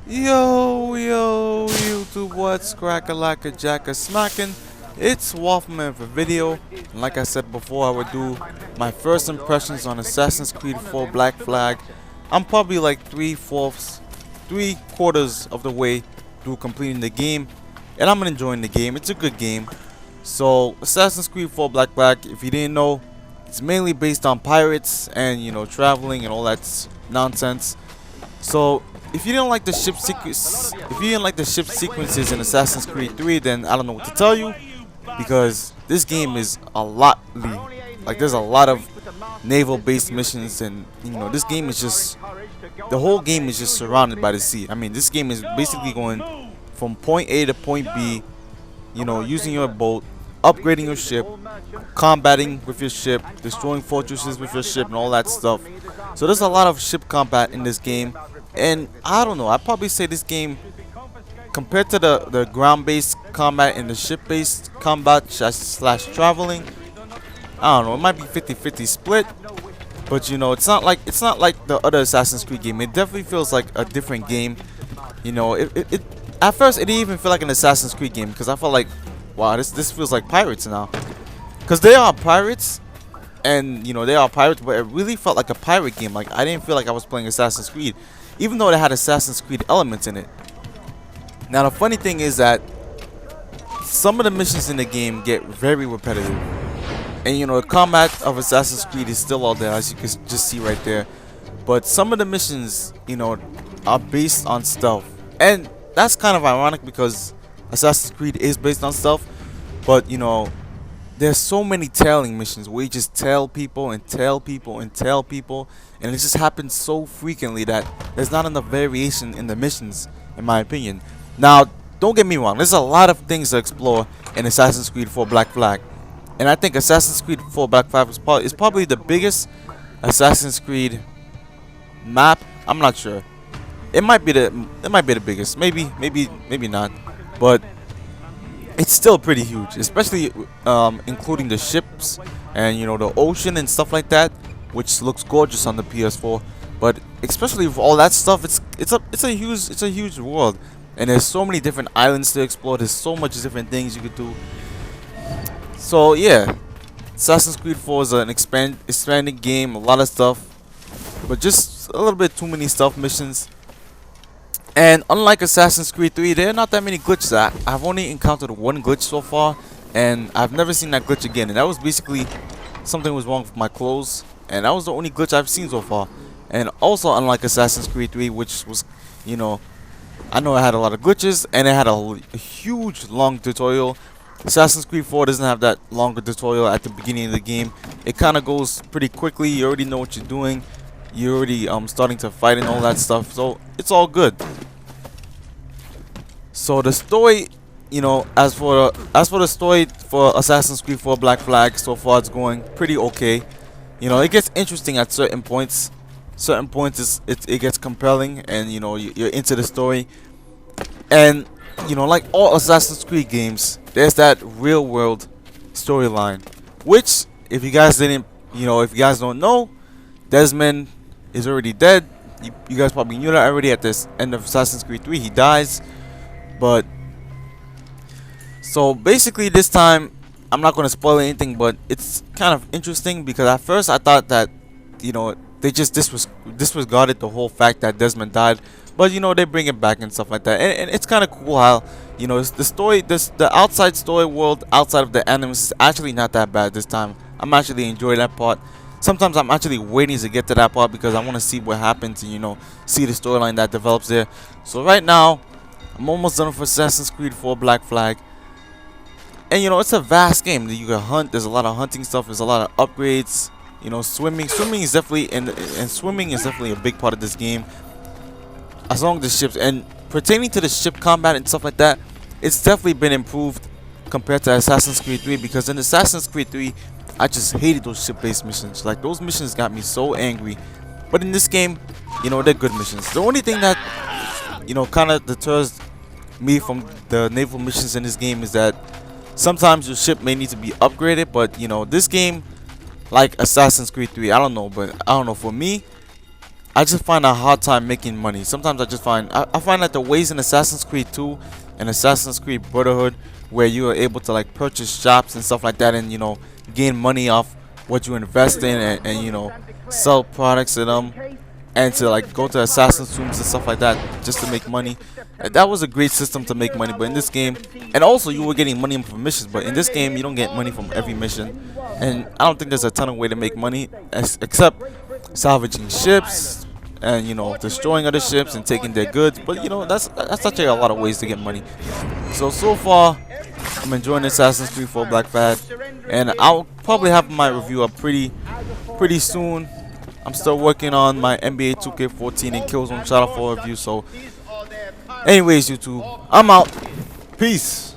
Yo, YouTube, what's crack-a-lacka jacka smacking? It's Waffleman for video, and like I said before, I would do my first impressions on Assassin's Creed 4 Black Flag. I'm probably like 3/4 of the way through completing the game, and I'm enjoying the game. It's a good game. So, Assassin's Creed 4 Black Flag, if you didn't know, it's mainly based on pirates and, traveling and all that nonsense. So if you didn't like the ship sequences in Assassin's Creed 3, then I don't know what to tell you, because this game is a lot like there's a lot of naval based missions, and this game is just the whole game is just surrounded by the sea. I mean, this game is basically going from point A to point B, using your boat, upgrading your ship, combating with your ship, destroying fortresses with your ship, and all that stuff. So there's a lot of ship combat in this game, and I don't know, I'd probably say this game, compared to the ground-based combat and the ship-based combat slash traveling, I don't know, it might be 50-50 split. But it's not like the other Assassin's Creed game. It definitely feels like a different game. It at first it didn't even feel like an Assassin's Creed game, because I felt like, wow, this feels like pirates now, because they are pirates, and they are pirates, but it really felt like a pirate game. Like, I didn't feel like I was playing Assassin's Creed, even though it had Assassin's Creed elements in it. Now the funny thing is that some of the missions in the game get very repetitive, and the combat of Assassin's Creed is still all there, as you can just see right there. But some of the missions, are based on stealth, and that's kind of ironic because Assassin's Creed is based on stealth. But there's so many tailing missions where you just tail people and tail people and tail people, and it just happens so frequently that there's not enough variation in the missions, in my opinion. Now, don't get me wrong, there's a lot of things to explore in Assassin's Creed 4 Black Flag, and I think Assassin's Creed 4 Black Flag is probably the biggest Assassin's Creed map. I'm not sure. It might be the biggest. Maybe not. But it's still pretty huge, especially including the ships and the ocean and stuff like that, which looks gorgeous on the PS4. But especially with all that stuff, it's a huge world, and there's so many different islands to explore. There's so much different things you could do. So yeah, Assassin's Creed 4 is an expanding game, a lot of stuff, but just a little bit too many stealth missions. And unlike Assassin's Creed 3, there are not that many glitches. I've only encountered one glitch so far, and I've never seen that glitch again. And that was basically something was wrong with my clothes, and that was the only glitch I've seen so far. And also, unlike Assassin's Creed 3, which was, I know it had a lot of glitches, and it had a huge long tutorial. Assassin's Creed 4 doesn't have that longer tutorial at the beginning of the game. It kind of goes pretty quickly. You already know what you're doing. You're already starting to fight and all that stuff, so it's all good. So the story, as for the story for Assassin's Creed 4 Black Flag, so far it's going pretty okay. It gets interesting at certain points. Certain points it gets compelling, and you're into the story. And like all Assassin's Creed games, there's that real world storyline, which, if you guys don't know, Desmond is already dead. You guys probably knew that already. At this end of Assassin's Creed 3, he dies. But so basically this time, I'm not going to spoil anything, but it's kind of interesting, because at first I thought that they just disregarded the whole fact that Desmond died. But they bring it back and stuff like that, and it's kind of cool how the outside story world outside of the Animus is actually not that bad this time. I'm actually enjoying that part. Sometimes I'm actually waiting to get to that part, because I want to see what happens and see the storyline that develops there. So right now, I'm almost done with Assassin's Creed 4 Black Flag, and it's a vast game. You can hunt. There's a lot of hunting stuff. There's a lot of upgrades. Swimming is definitely and swimming is definitely a big part of this game. As long as the ships, and pertaining to the ship combat and stuff like that, it's definitely been improved compared to Assassin's Creed 3, because in Assassin's Creed 3, I just hated those ship-based missions. Like, those missions got me so angry. But in this game, they're good missions. The only thing that, kind of deters me from the naval missions in this game is that sometimes your ship may need to be upgraded. But, this game, like Assassin's Creed 3, I don't know, for me, I just find a hard time making money. Sometimes I find that the ways in Assassin's Creed 2 and Assassin's Creed Brotherhood, where you are able to like purchase shops and stuff like that, and gain money off what you invest in, and sell products in them, and to like go to assassin's tombs and stuff like that just to make money. That was a great system to make money. But in this game, and also you were getting money from missions, but in this game you don't get money from every mission, and I don't think there's a ton of way to make money except salvaging ships and destroying other ships and taking their goods. But that's actually a lot of ways to get money. So far I'm enjoying Assassin's Creed 4 Black Flag, and I'll probably have my review up pretty soon. I'm still working on my NBA 2K14 and Killzone Shadow 4 review. So anyways, YouTube, I'm out. Peace.